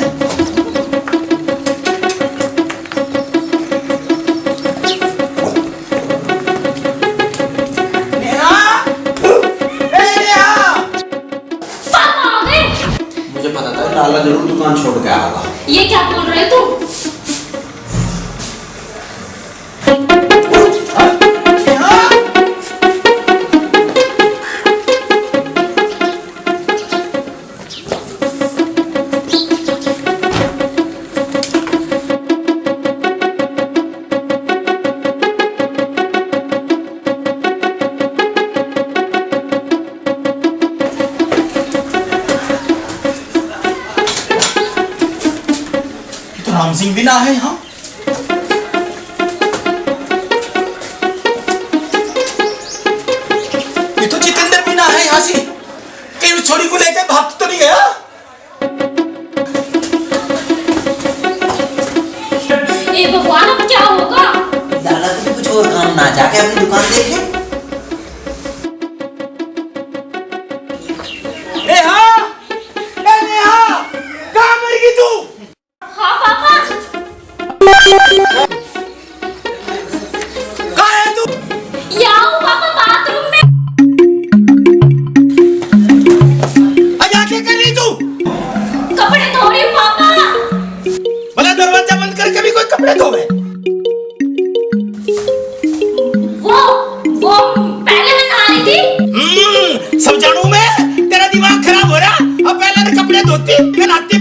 मुझे पता था लाला जरूर दुकान छोड़ के आएगा। ये क्या बोल रहे हो तुम? राम सिंह भी ना है यहाँ। ये तो जितेंद्र भी ना है यहाँ से, कहीं छोरी को लेकर भाग तो नहीं गया? और काम ना जाके अपनी दुकान देखे। नेहा, नेहा, कहाँ मर गई तू? हाँ पापा। कहाँ है तू? यहाँ हूँ पापा, बाथरूम में। अजा क्या कर रही तू? कपड़े धो रही हूँ पापा। भला दरवाजा बंद करके भी कोई कपड़े धोवे? वो पहले मैं नहा रही थी। सब जानू मैं, तेरा दिमाग खराब हो रहा। अब पहले ने कपड़े धोती फिर नहाती।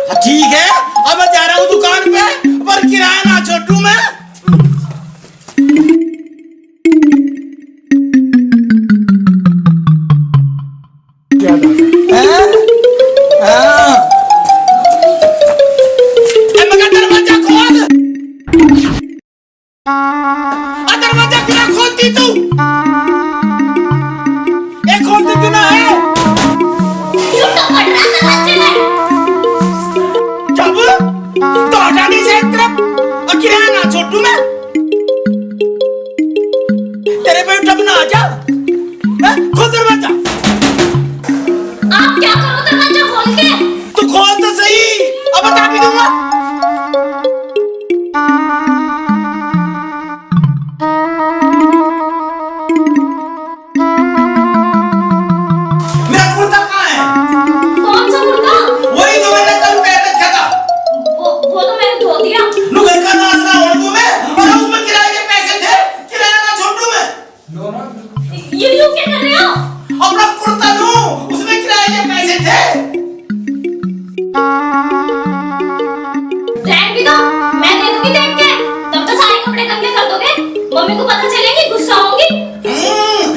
हाँ, ठीक है, अब मैं जा रहा हूँ दुकान पे, पर किराया ना छोड़ू मैं। दरवाजा खोल। दरवाजा क्यों खोलती तू? ये खोलती क्यों ना है? क्यों तो पड़ रहा दरवाजे में? जब तो हटा दी से एक तरफ और किराया ना छोड़ू मैं। तेरे पे उठब ना आजा। खोल दरवाजा। आप क्या करो दरवाजा खोल के? तू खोल तो सही, अब बता भी दूंगा। मेरा कुर्ता कहाँ है? कौन सा कुर्ता? वही जो मैंने कल पहन रखा था। वो तो मैंने धो दिया। नु घर का नाश्ता ओढ़ दूं मैं, और उसमें किराए के पैसे थे, किराया ना छोड़ दूं मैं। ये क्या कर रहे हो? अपना कुर्ता लूं, उसमें किराए के पैसे थे। रहने भी दो, मैं दे दूंगी देख के। तब तो सारे कपड़े गंदे कर दोगे, मम्मी को पता चलेगी, गुस्सा होगी।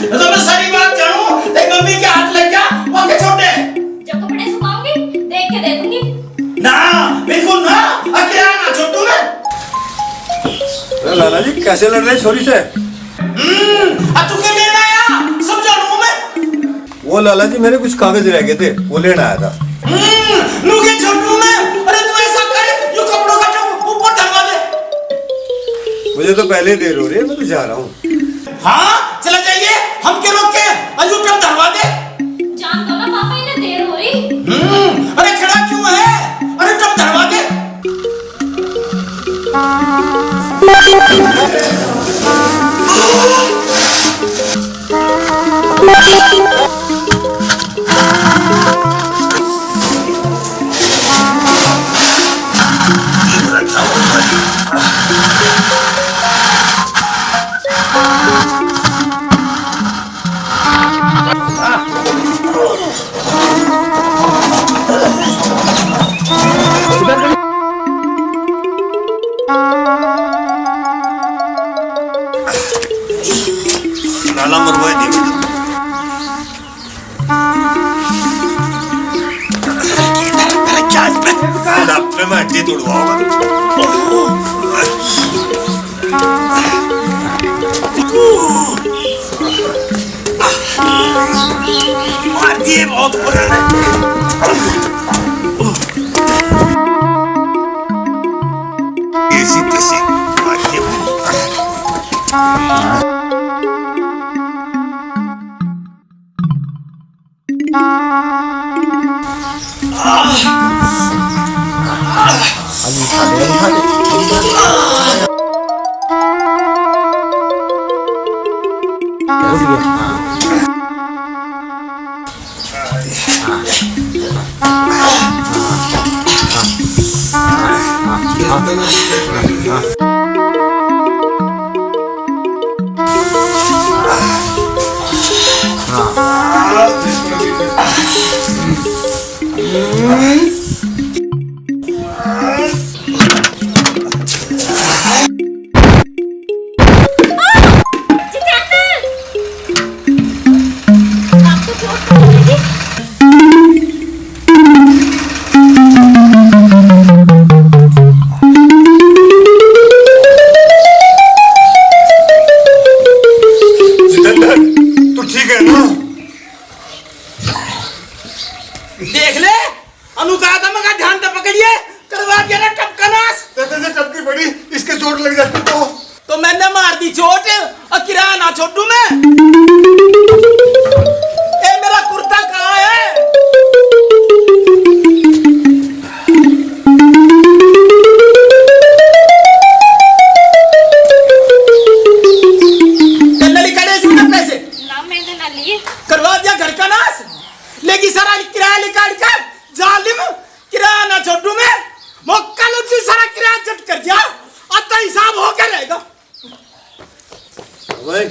तो मैं सारी बात जानूं, तेरी मम्मी के हाथ लग गया, वहाँ के छोटे। जब कपड़े सुखाऊंगी देख के दे दूंगी। ना, बिल्कुल ना, और किराया ना छोड़ दूं मैं। अरे लाला जी कैसे लड़ रहे छोरी से? अब तू क्या लेना आया? सब जानूं मैं। वो लाला जी मेरे कुछ कागज रह गए थे, वो लेना आया था। नू के छोटू मैं। अरे तू ऐसा कर, यो कपड़ों का जो ऊपर ढलवा दे। मुझे तो पहले ही देर हो रही है, मैं तो जा रहा हूँ। हाँ, चला जाइए, हम के रोक के, अजू टप ढलवा दे। जान दो ना पापा, इन्हें देर हो रही। अरे खड़ा क्यों है? अरे टप ढलवा दे। लाला मरवाए नहीं मुझे मैं हड्डी तोड़वाऊंगा। मार दिए बहुत ऐसी तैसी मार दिए। देख ले, अनुका ध्यान तो पकड़िए, करवा दिया ना टपकनास। से टपकी पड़ी, इसके चोट लग जाती तो मैंने मार दी चोट और किराना छोड़ू मैं। ए मेरा कुर्ता कहाँ है? नली कड़े इसमें पैसे ना मैंने ना लिए। करवा दिया घर का नाश, लेकिन सारा किराया निकाल कर जालिम किराया ना छोड़ू मैं। मौका लो तू सारा किराया चट कर जा, अब तो हिसाब हो क्या रहेगा। भाई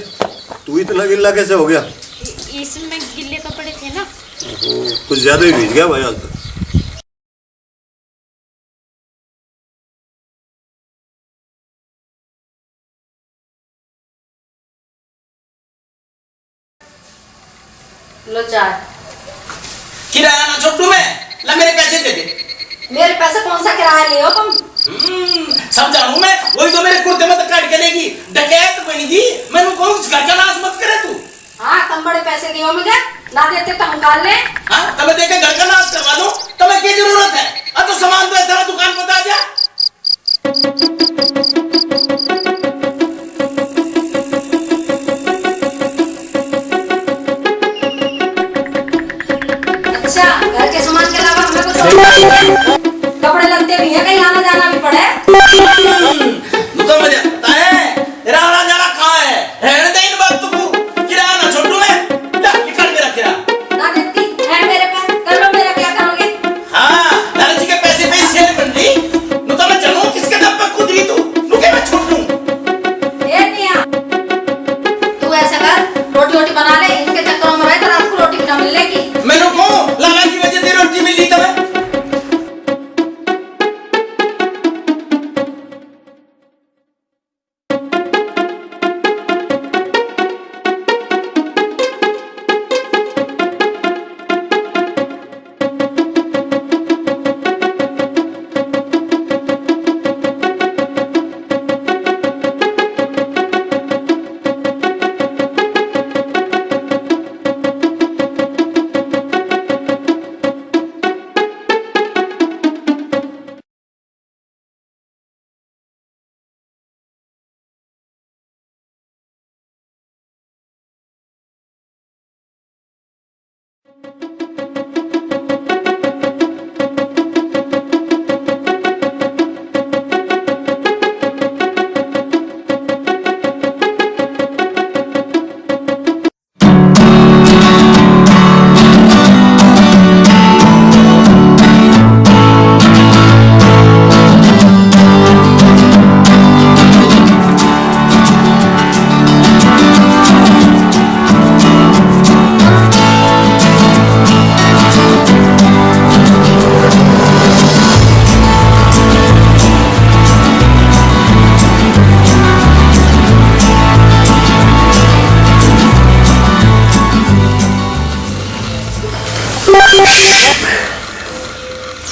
तू इतना गिल्ला कैसे हो गया? इसमें गिल्ले कपड़े थे ना। कुछ ज्यादा ही भीग गया भाई आज तो। लो चाय। किराया ना छोड़ू मैं, ला मेरे पैसे दे दे। मेरे पैसे कौन सा किराया ले हो तुम? सब जानू मैं, वही तो मेरे कुर्ते में तो काट के लेगी, डकैत बनेगी। मैंने कौन घर का नाश मत करे तू। हाँ तुम बड़े पैसे दियो मुझे, ना देते तो हम निकाल ले। हाँ तब देखे घर का नाश करवा दो, तुम्हें क्या जरूरत है? अब तो सामान तो सारा दुकान बता दिया। अच्छा घर के सामान के अलावा हमें कुछ और कपड़े लगते भी है, कहीं आना जाना भी पड़े। तो मजा आता है, तेरा आना जाना कहाँ है? रहने दे इन बातों को, किराया ना छोड़ू मैं। ला निकाल मेरा किराया। ना देती है मेरे पे, कर लो मेरा क्या करोगे? हाँ लालची के पैसे पे शेर बन रही, नु तो मैं जानूं किसके दम पर कूद रही तू, नु के मैं छोड़ दूं। ये नहीं आ, तू ऐसा कर रोटी वोटी बना ले, इनके चक्करों में रहे तो रात को रोटी भी ना मिलेगी। मैंने को लाला की वजह से रोटी मिल रही तुम्हें।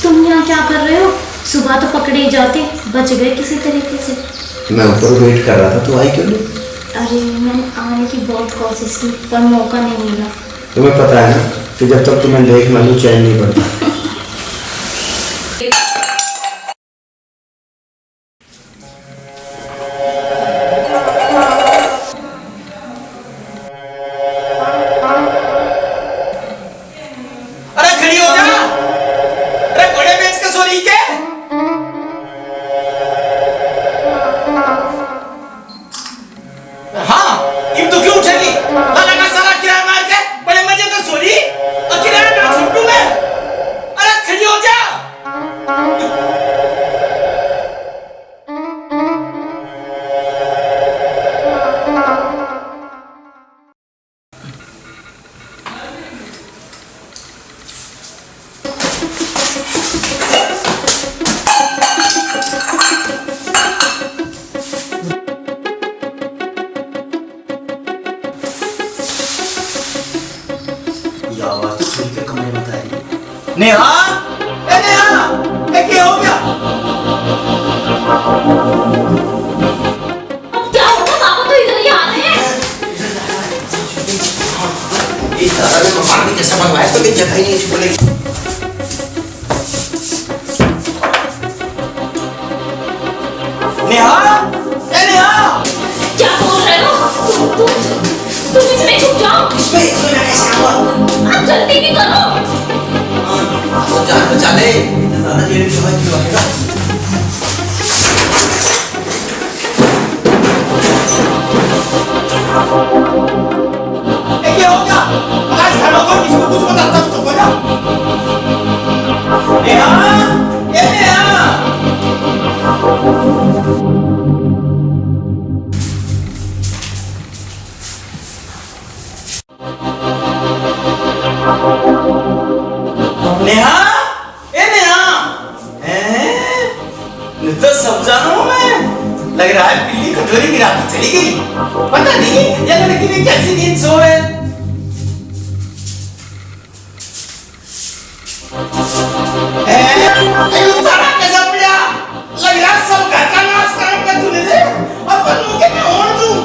तुम यहाँ क्या कर रहे हो? सुबह तो पकड़े ही जाते, बच गए किसी तरीके से। मैं ऊपर वेट कर रहा था, तू आई क्यों नहीं? अरे मैंने आने की बहुत कोशिश की पर मौका नहीं मिला। तुम्हें पता है ना कि जब तक तुम्हें देख ना लूं चैन नहीं पड़ता। अरे खड़ी हो जा, अरे घोड़े बेच के सो रही के? हाँ इब तो क्यों उठेगी? लाला का सारा किराया मार के बड़े मजे तो सो रही और किराया ना छोड़ू मैं। अरे खड़ी हो जा। ये आवाज तो सुन के कमरे में आ रही है। नेहा, ए नेहा, ए क्या हो गया? अब क्या होगा? पापा तो इधर ही आ रहे हैं। इस तरह से तो पानी जैसा बनवाया तो जगह ही नहीं छुपने। इसमें मैं कैसे आऊंगा? आप जल्दी भी करो। तो जान बचा ले, इतना ज्यादा जेल में समझ क्यों आएगा? क्या हो गया? आज खड़ा होकर किसी को कुछ बताता तो बोला। नेहा, ये नेहा। नेहा, ए नेहा, तो समझा रहा हूँ मैं। लग रहा है बिल्ली कटोरी गिरा के चली गई। पता नहीं ये लड़की ने कैसी नींद सो है। तारा कैसा पड़ा? लग रहा है सब घर का नाश करेंगे तूने दे। अपन मुँह के मैं ओढ़ दूँ।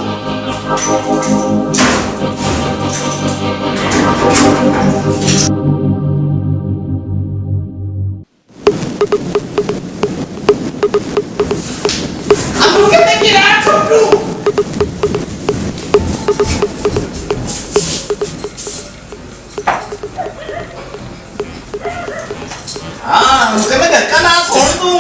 हाँ, उसके मैं घर का नाम छोड़ दूँ।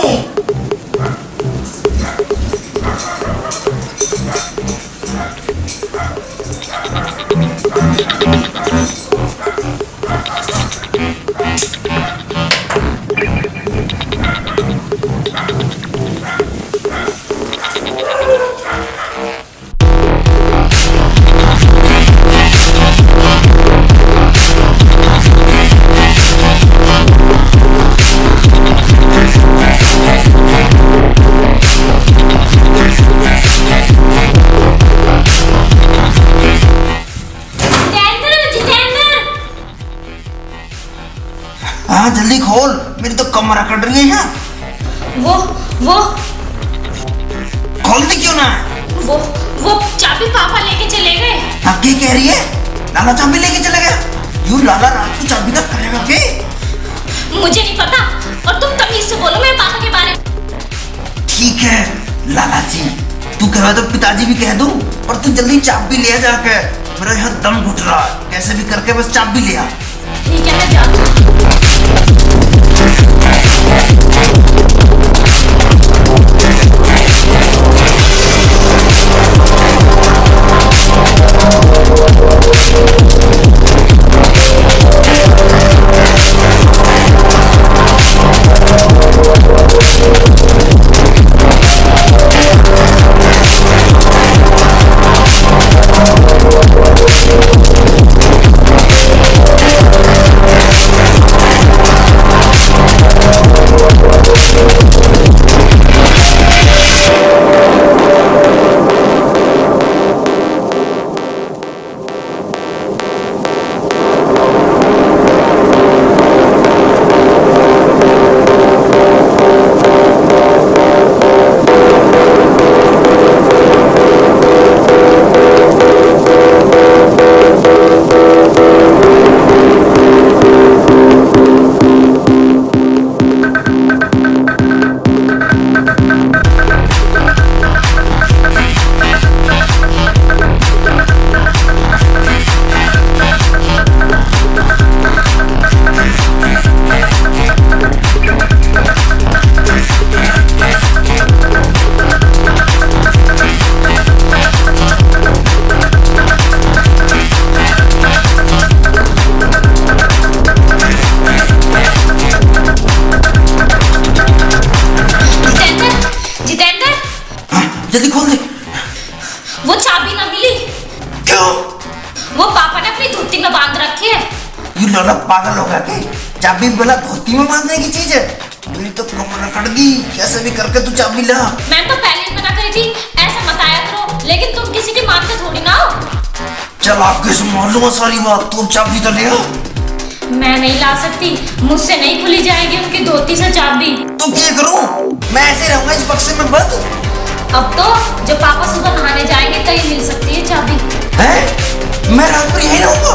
हाँ जल्दी खोल, मेरी तो कमर अकड़ रही है यहाँ। वो खोलती क्यों ना? वो चाबी पापा लेके चले गए। अब क्या कह रही है? लाला चाबी लेके चले गया? यूं लाला रात को चाबी का करेगा क्या? मुझे नहीं पता, और तुम तमीज से बोलो मेरे पापा के बारे में। ठीक है लाला जी, तू कह रहा तो पिताजी भी कह दूं, पर तू जल्दी चाबी ले जाके। मेरा यहाँ दम घुट रहा है, कैसे भी करके बस चाबी ले आ। ठीक है मैं जाती हूँ। जल्दी खोल दे। वो चाबी ना मिली। क्यों? वो पापा ने अपनी धोती में बांध रखी है। यू लौड़ा पागल होगा क्या? चाबी बोला धोती में बांधने की चीज है? मेरी तो कमर अकड़ गई, कैसे भी करके तू चाबी ला। मैं तो पहले ही मना करी थी ऐसा मत आया करो, लेकिन तुम किसी की मानते थोड़ी ना हो। चल आपके से मालूम है सारी बात, तू चाबी तो ले आ। मैं नहीं ला सकती, मुझसे नहीं खुली जाएगी उनकी धोती से चाबी। तो क्या करूं? मैं ऐसे रहूंगा इस बक्से में बंद? अब तो जब पापा सुबह नहाने जाएंगे तभी मिल सकती है चाबी। हैं? मैं रात को यहीं रहूंगा।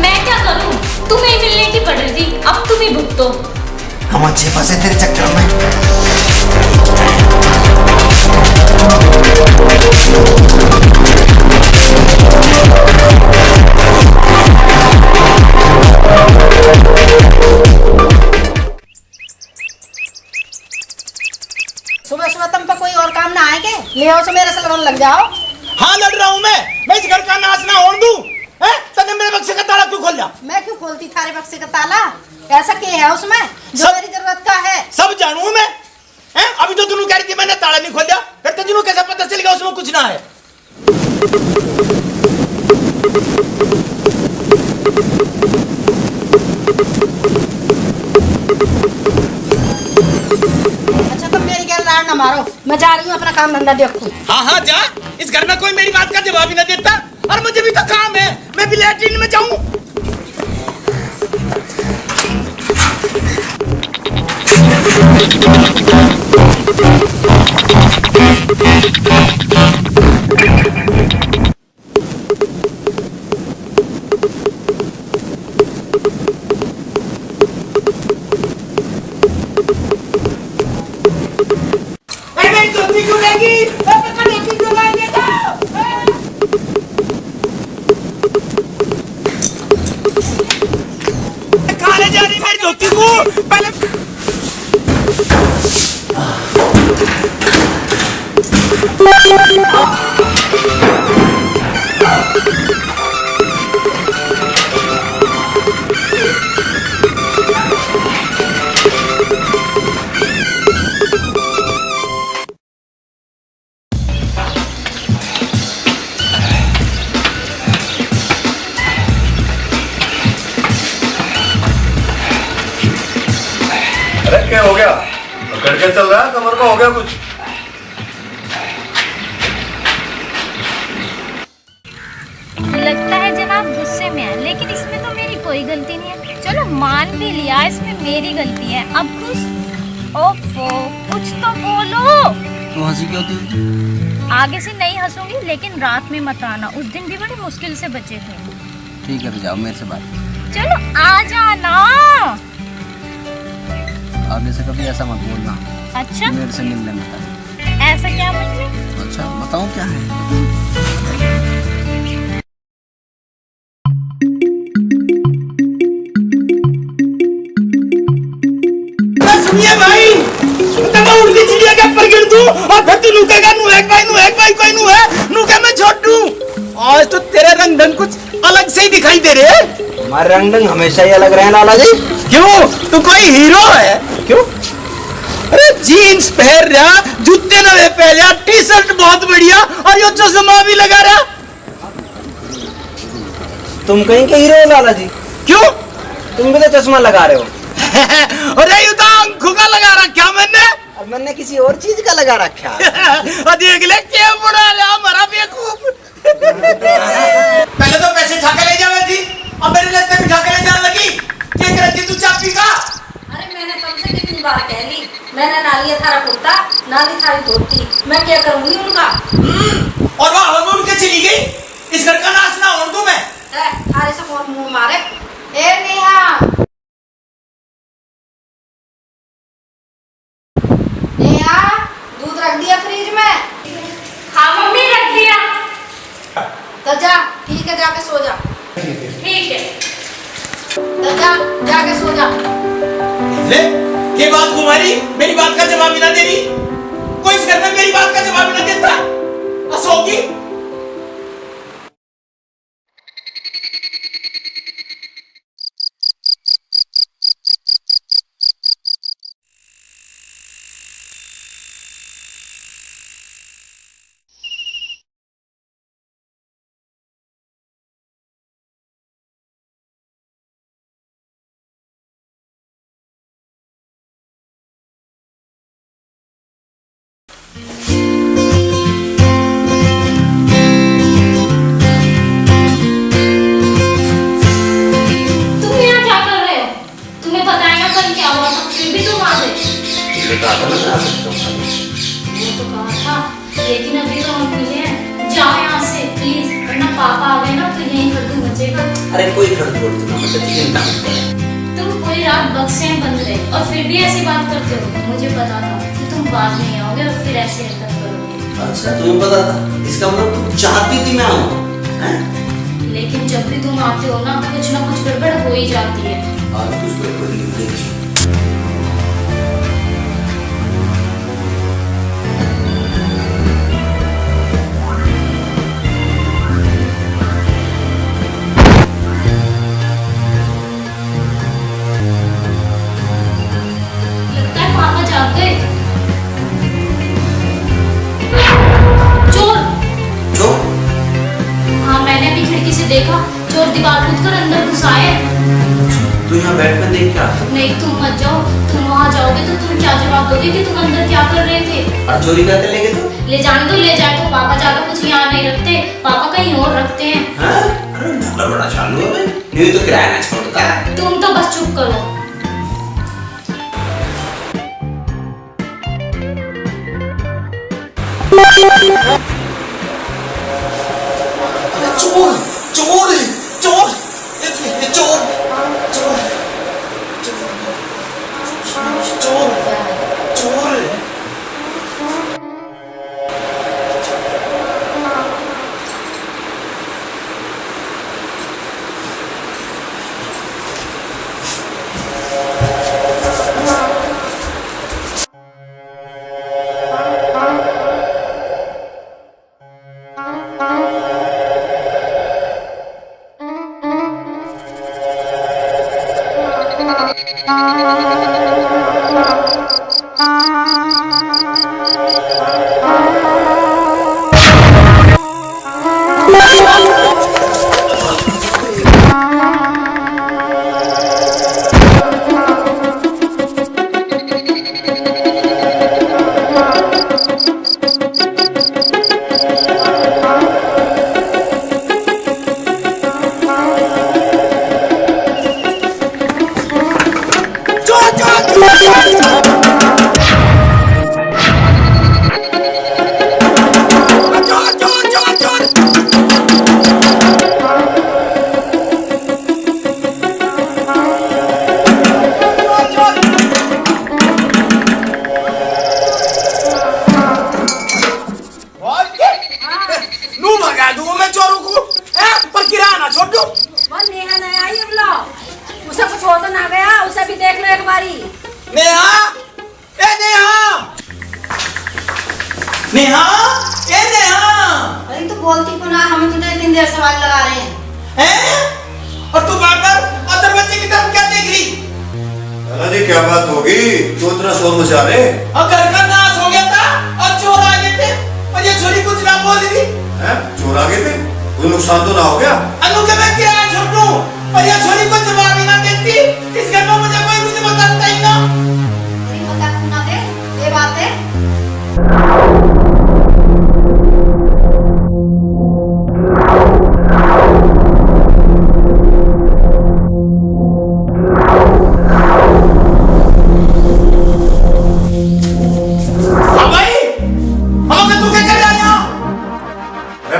मैं क्या करूं? तुम्हें मिलने की पड़ रही थी, अब तुम ही भुगतो। हम अच्छे फंसे तेरे चक्कर में। ले आओ तो मेरे से लड़ने लग जाओ। हाँ लड़ रहा हूँ मैं इस घर का नाश ना होने दूं। हैं? तने मेरे बक्से का ताला क्यों खोल दिया? मैं क्यों खोलती थारे बक्से का ताला? ऐसा क्या है उसमें जो सब- मेरी जरूरत का है? सब जानू मैं। हैं? अभी तो तुम कह रही थी मैंने ताला नहीं खोल दिया, फिर तो तुम कैसे पता चल गया उसमें कुछ ना है? अच्छा तुम मेरी गैर लाड़ ना मारो, मैं जा रही हूँ अपना काम धंधा देखूं। हाँ हाँ जा, इस घर में कोई मेरी बात का जवाब ही ना देता, और मुझे भी तो काम है, मैं भी लैट्रिन में जाऊं। धोती क्यों लेगी? धोती क्यों लाएंगे? कहाँ ले जा रही मेरी धोती को? पहले अरे क्या हो गया? पकड़ के चल रहा है, कमर को हो गया कुछ? लगता है जनाब गुस्से में है, लेकिन इसमें तो मेरी कोई गलती नहीं है। चलो मान भी लिया इसमें मेरी गलती है, अब खुश। ओफो, कुछ तो बोलो। तू हंसी क्यों थी? आगे से नहीं हंसूंगी, लेकिन रात में मत आना, उस दिन भी बड़ी मुश्किल से बचे थे। ठीक है तो जाओ, मेरे से बात। चलो आ जाना। आगे से कभी ऐसा मत बोलना, अच्छा मेरे से मिलने में था। ऐसा क्या मतलब? अच्छा बताऊं क्या है? सुनिए भाई, तब मैं उड़ती चिड़िया के ऊपर गिर दूं और फिर तू लुकेगा नू एक भाई कोई नू है नू क्या मैं छोड़ दूं? आज तो तेरे रंग ढंग कुछ अलग से ही दिखाई दे रहे हैं। हमारे रंग ढंग हमेशा ही अलग रहे लाला जी। क्यों, तू कोई हीरो है? क्यों? अरे जीन्स पहन रहा, जूते नवे पहन रहा, टी शर्ट बहुत बढ़िया, और ये चश्मा भी लगा रहा। तुम कहीं के हीरो हो लाला जी? क्यों? तुम भी तो चश्मा लगा रहे हो। अरे ये तो आंखों का लगा रखा मैंने। और मैंने किसी और चीज का लगा रखा। और देख ले क्या बुरा रहा हमारा बेवकूफ। पहले तो पैसे छाके ले जावे थी, अब मेरे लगते बिठा के ले जाने लगी। क्या करती तू चाबी का? अरे मैंने तुमसे कितनी बार कह ली, मैंने ना लिया थारा कुर्ता ना ली थारी धोती, मैं क्या करूंगी उनका? और वह उड़ के चली गई। इस घर का नाश ना होने दूं मैं। थारे से कौन मुंह मारे? ए नेहा, नेहा, दूध रख दिया फ्रिज में? हाँ मम्मी रख दिया। तो जा, ठीक है, जाके सो जा। ठीक है। तो जा, जाके सो जा। ले, ये बात कुमारी मेरी बात का जवाब ही ना दे रही। कोई इस घर में मेरी बात का जवाब ही ना देता। असोगी लेकिन अभी तो हम नहीं है, जाओ यहाँ से प्लीज, वरना पापा आ गए ना तो यहीं कर दूं बचेगा। अरे कोई खर्च छोड़ दूंगा, मतलब चिंता मत कर। तुम पूरी रात बक्से में बंद रहे और फिर भी ऐसी बात करते हो। मुझे पता था कि तुम बाद में आओगे और फिर ऐसे हरकत करोगे। अच्छा तुम्हें पता था? इसका मतलब तुम चाहती थी मैं आऊँ, हैं? लेकिन जब भी तुम आते हो ना कुछ गड़बड़ हो ही जाती है। आज कुछ गड़बड़ नहीं होगी। तू यहाँ बैठ कर देख क्या? नहीं तुम मत जाओ, तुम वहाँ जाओगे तो तुम क्या जवाब दोगे कि तुम अंदर क्या कर रहे थे? और चोरी करके लेंगे तो? ले जाने तो ले जाए, तो पापा ज्यादा कुछ यहाँ नहीं रखते, पापा कहीं और रखते हैं। हाँ? अरे ढाला बड़ा चालू है, नहीं तो किराया ना छोड़ता। तुम तो बस चुप करो। चोर चोर चोर चोर चोर चोर चोर नेहा, ए नेहा। अरे तो बोलती क्यों ना, हम तुझे इतनी देर सवाल लगा रहे हैं। हैं? और तू बार-बार अदर बच्चे की तरफ क्या देख रही? अरे क्या बात होगी, तू इतना शोर मचा रहे? और घर का नाश हो गया था और चोर आ गए थे और ये छोरी कुछ ना बोल रही। हैं? चोर आ गए थे? कोई नुकसान तो ना हो गया? अनु के मैं किराया छोड़ दूं और ये छोरी को जवाब ही ना देती, इस घर में मुझे कोई कुछ बताता ही ना। अरे बता क्यों ना दे, ये बात है।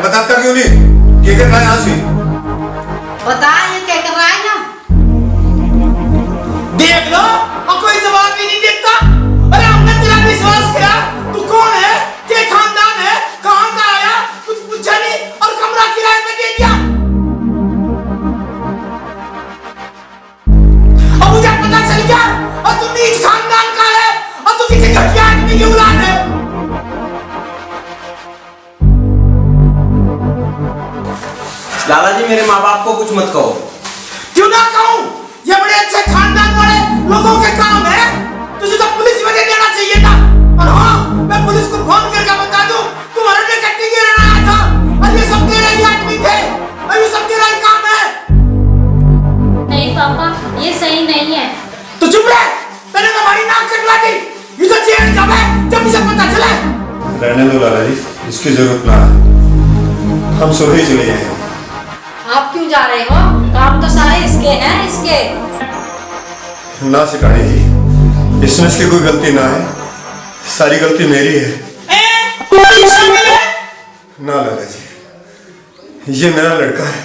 बताता क्यों नहीं? क्या कर रहा है यहाँ से? बता ये क्या कर रहा है ना? देख लो और कोई जवाब ही नहीं देता। अरे हमने तेरा विश्वास किया, तू कौन है, क्या खानदान है, कहाँ का आया, कुछ पूछा नहीं और कमरा किराए पे दे दिया। अब मुझे पता चल गया और तू नीच खानदान का है और तू किसी घटिया आदमी की औलाद है। लाला जी मेरे माँ बाप को कुछ मत कहो। क्यों ना कहूँ? ये बड़े अच्छे खानदान वाले लोगों के काम है, तुझे तो पुलिस में दे देना चाहिए था। और हाँ, मैं पुलिस को फोन करके बता दूं तुम्हारे लिए कट्टी गिराना आया था और ये सब तेरे ही आदमी थे और ये सब तेरा ही काम है। नहीं पापा, ये सही नहीं है। तो चुप रह, मैंने तुम्हारी नाक कटवा दी। ये तो जेल जब है जब इसे पता चले। रहने दो लाला जी, इसकी जरूरत ना है, हम सुबह ही चले जाएंगे। आप क्यों जा रहे हो? काम तो सारे इसके हैं, इसके। ना सिकानी जी, इसमें इसकी कोई गलती ना है, सारी गलती मेरी है। ना लाला जी, ये मेरा लड़का है।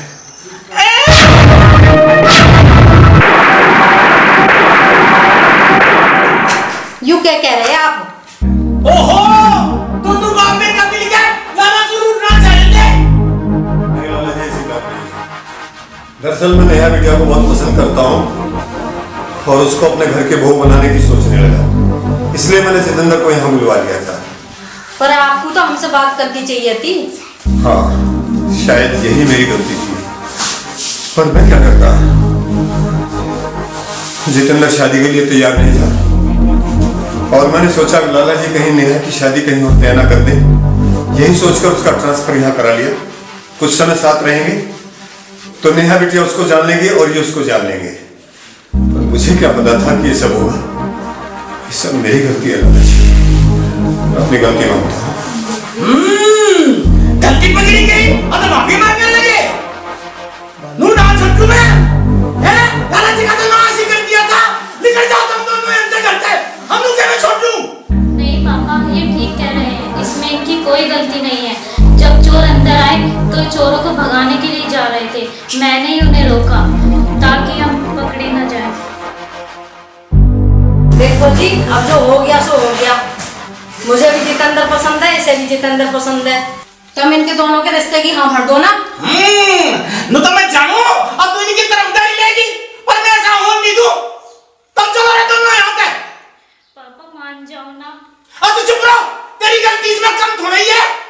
यू क्या कह रहे हैं आप? ओहो, तो तू बाप बेटा मिल गया, लाला को रूठना चाहिए। नहीं लाला जी, ऐसी बात नहीं। दरअसल मैं नेहा बिटिया को बहुत पसंद करता हूँ और उसको अपने घर के बहू बनाने की सोचने लगा, इसलिए मैंने जितेंद्र को यहाँ बुलवा लिया था। पर आपको तो हमसे बात करनी चाहिए थी। हाँ, शायद यही मेरी गलती थी, पर मैं क्या करता। जितेंद्र शादी के लिए तैयार नहीं था और मैंने सोचा लाला जी कहीं नेहा की शादी कहीं और तय ना कर दे, यही सोचकर उसका ट्रांसफर यहाँ करा लिया। कुछ समय साथ रहेंगे तो नेहा बिटिया उसको जान लेंगे और ये उसको जान लेंगे। मुझे क्या पता था कि ये सब होगा। ये सब मेरी गलती है लाला जी, मैं अपनी गलती मानता हूँ। गलती पकड़ी गई और तो माफी मांगने लगे। नू ना छट्टू में है लाला जी का तो नाश ही कर दिया था। निकल जाओ तुम दोनों यहाँ से घर से, हम लोग क्या मैं छोड़ दूं? नहीं पापा, ये ठीक कह रहे हैं, इसमें इनकी कोई गलती नहीं है। जब चोर अंदर आए तो चोरों को भगाने के लिए जा रहे थे, मैंने ही उन्हें रोका ताकि हम पकड़े न जाए। देखो जी, अब जो हो गया सो हो गया। मुझे भी जितेंद्र पसंद है, इसे भी जितेंद्र पसंद है। तुम इनके दोनों के रिश्ते की हाँ भर दो ना। नु तो मैं जानू अब तू इनकी तरफदारी लेगी, पर मैं ऐसा होने नहीं दूं।